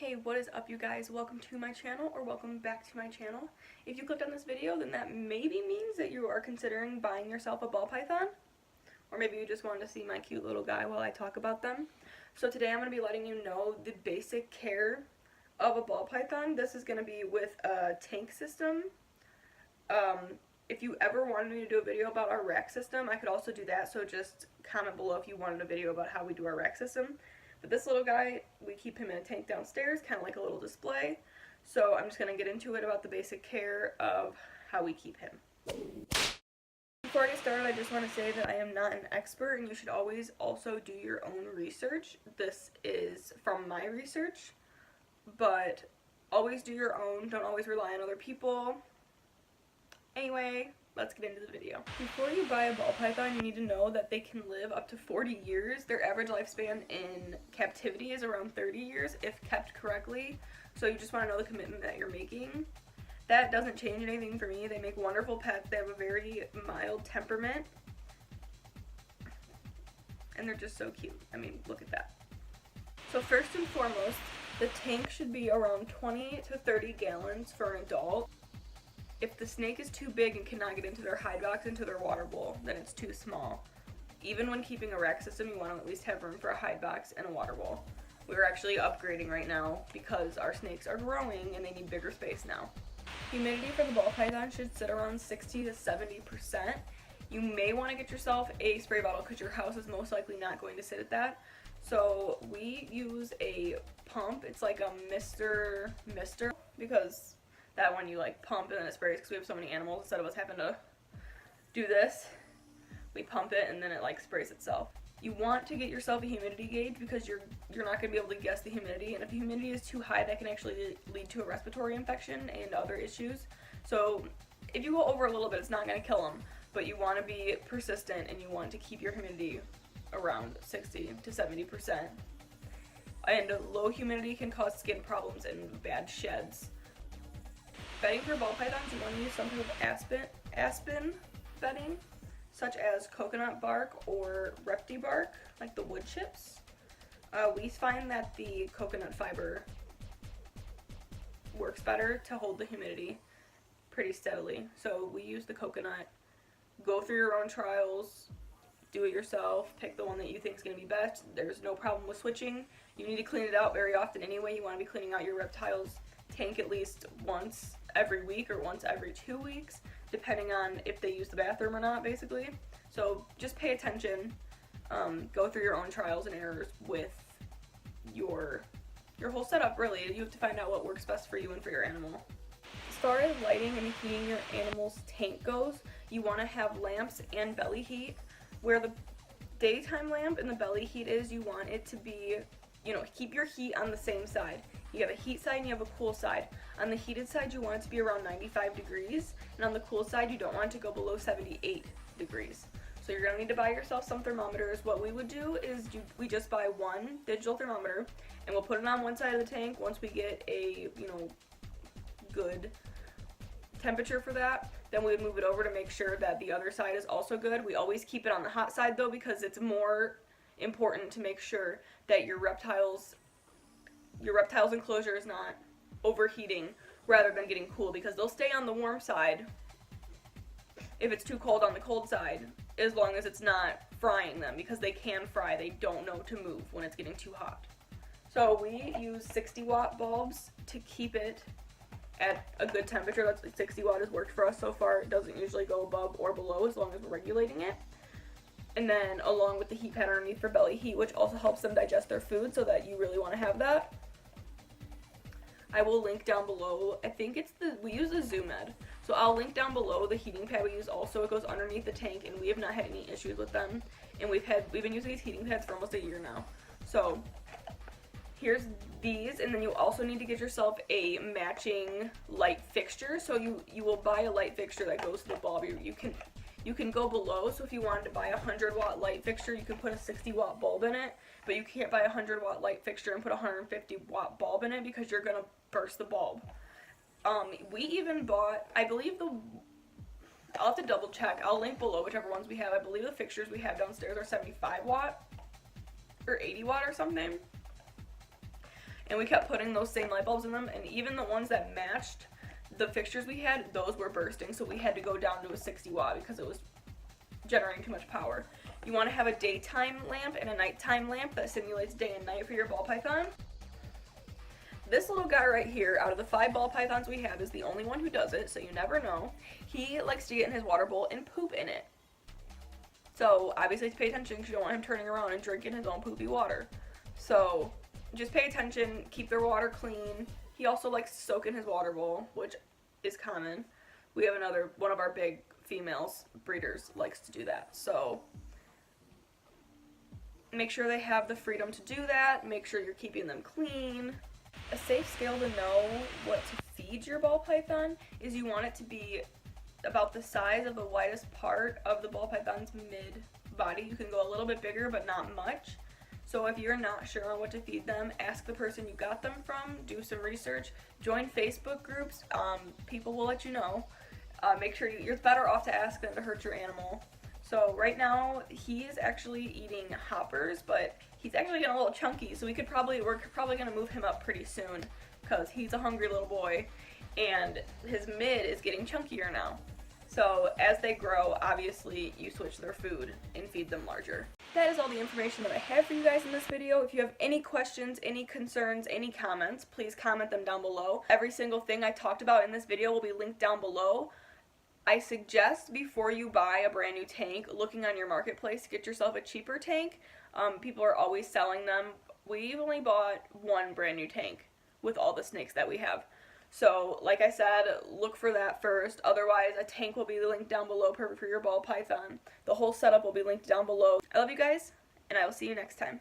Hey, what is up you guys? Welcome to my channel, or welcome back to my channel. If you clicked on this video, then that maybe means that you are considering buying yourself a ball python, or maybe you just wanted to see my cute little guy while I talk about them. So today I'm going to be letting you know the basic care of a ball python. This is going to be with a tank system. If you ever wanted me to do a video about our rack system, I could also do that, so just comment below if you wanted a video about how we do our rack system. But this little guy, we keep him in a tank downstairs, kind of like a little display. So I'm just going to get into it about the basic care of how we keep him. Before I get started, I just want to say that I am not an expert, and you should always also do your own research. This is from my research, but always do your own. Don't always rely on other people. Anyway, let's get into the video. Before you buy a ball python, you need to know that they can live up to 40 years. Their average lifespan in captivity is around 30 years if kept correctly. So you just want to know the commitment that you're making. That doesn't change anything for me. They make wonderful pets. They have a very mild temperament. And they're just so cute. I mean, look at that. So first and foremost, the tank should be around 20 to 30 gallons for an adult. If the snake is too big and cannot get into their hide box, into their water bowl, then it's too small. Even when keeping a rack system, you want to at least have room for a hide box and a water bowl. We're actually upgrading right now because our snakes are growing and they need bigger space now. Humidity for the ball python should sit around 60 to 70%. You may want to get yourself a spray bottle because your house is most likely not going to sit at that. So we use a pump. It's like a Mr. because that one you like pump and then it sprays, because we have so many animals. Instead of us having to do this, we pump it and then it like sprays itself. You want to get yourself a humidity gauge because you're not going to be able to guess the humidity, and if the humidity is too high, that can actually lead to a respiratory infection and other issues. So if you go over a little bit, it's not going to kill them, but you want to be persistent and you want to keep your humidity around 60 to 70%. And low humidity can cause skin problems and bad sheds. Bedding for ball pythons, you want to use some type of aspen bedding, such as coconut bark or repti bark, like the wood chips. We find that the coconut fiber works better to hold the humidity pretty steadily. So we use the coconut. Go through your own trials, do it yourself, pick the one that you think is going to be best. There's no problem with switching. You need to clean it out very often anyway. You want to be cleaning out your reptiles' tank at least once every week or once every 2 weeks, depending on if they use the bathroom or not, basically. So just pay attention, go through your own trials and errors with your whole setup, really. You have to find out what works best for you and for your animal. As far as lighting and heating your animal's tank goes, you want to have lamps and belly heat. Where the daytime lamp and the belly heat is, you want it to be, keep your heat on the same side. You have a heat side and you have a cool side. On the heated side, you want it to be around 95 degrees, and on the cool side, you don't want it to go below 78 degrees. So you're going to need to buy yourself some thermometers. What we would do is we just buy one digital thermometer, and we'll put it on one side of the tank. Once we get a, good temperature for that, then we would move it over to make sure that the other side is also good. We always keep it on the hot side though, because it's more important to make sure that your reptiles enclosure is not overheating rather than getting cool, because they'll stay on the warm side if it's too cold on the cold side, as long as it's not frying them, because they can fry. They don't know to move when it's getting too hot. So we use 60-watt bulbs to keep it at a good temperature. That's like 60 watt has worked for us so far. It doesn't usually go above or below as long as we're regulating it. And then along with the heat pad underneath for belly heat, which also helps them digest their food, so that you really want to have that. I will link down below, I think we use the ZooMed. So I'll link down below the heating pad we use also. It goes underneath the tank, and we have not had any issues with them. And we've been using these heating pads for almost a year now. So here's these, and then you also need to get yourself a matching light fixture. So you will buy a light fixture that goes to the bulb. You can go below, so if you wanted to buy a 100-watt light fixture, you can put a 60-watt bulb in it, but you can't buy a 100-watt light fixture and put a 150-watt bulb in it, because you're going to burst the bulb. We even bought, I believe I'll have to double check. I'll link below whichever ones we have. I believe the fixtures we have downstairs are 75-watt or 80-watt or something. and we kept putting those same light bulbs in them, and even the ones that matched the fixtures we had, those were bursting, so we had to go down to a 60 watt because it was generating too much power. You want to have a daytime lamp and a nighttime lamp that simulates day and night for your ball python. This little guy right here, out of the 5 ball pythons we have, is the only one who does it, so you never know. He likes to get in his water bowl and poop in it. So obviously to pay attention because you don't want him turning around and drinking his own poopy water. So just pay attention, keep their water clean. He also likes to soak in his water bowl, which is common. We have one of our big females breeders likes to do that. So make sure they have the freedom to do that. Make sure you're keeping them clean. A safe scale to know what to feed your ball python is you want it to be about the size of the widest part of the ball python's mid body. You can go a little bit bigger, but not much. So if you're not sure on what to feed them, ask the person you got them from, do some research, join Facebook groups, people will let you know. Make sure you're better off to ask than to hurt your animal. So right now he is actually eating hoppers, but he's actually getting a little chunky, so we're probably going to move him up pretty soon because he's a hungry little boy and his mid is getting chunkier now. So as they grow, obviously you switch their food and feed them larger. That is all the information that I have for you guys in this video. If you have any questions, any concerns, any comments, please comment them down below. Every single thing I talked about in this video will be linked down below. I suggest before you buy a brand new tank, looking on your marketplace, get yourself a cheaper tank. People are always selling them. We've only bought one brand new tank with all the snakes that we have. So, like I said, look for that first. Otherwise, a tank will be linked down below, perfect for your ball python. The whole setup will be linked down below. I love you guys, and I will see you next time.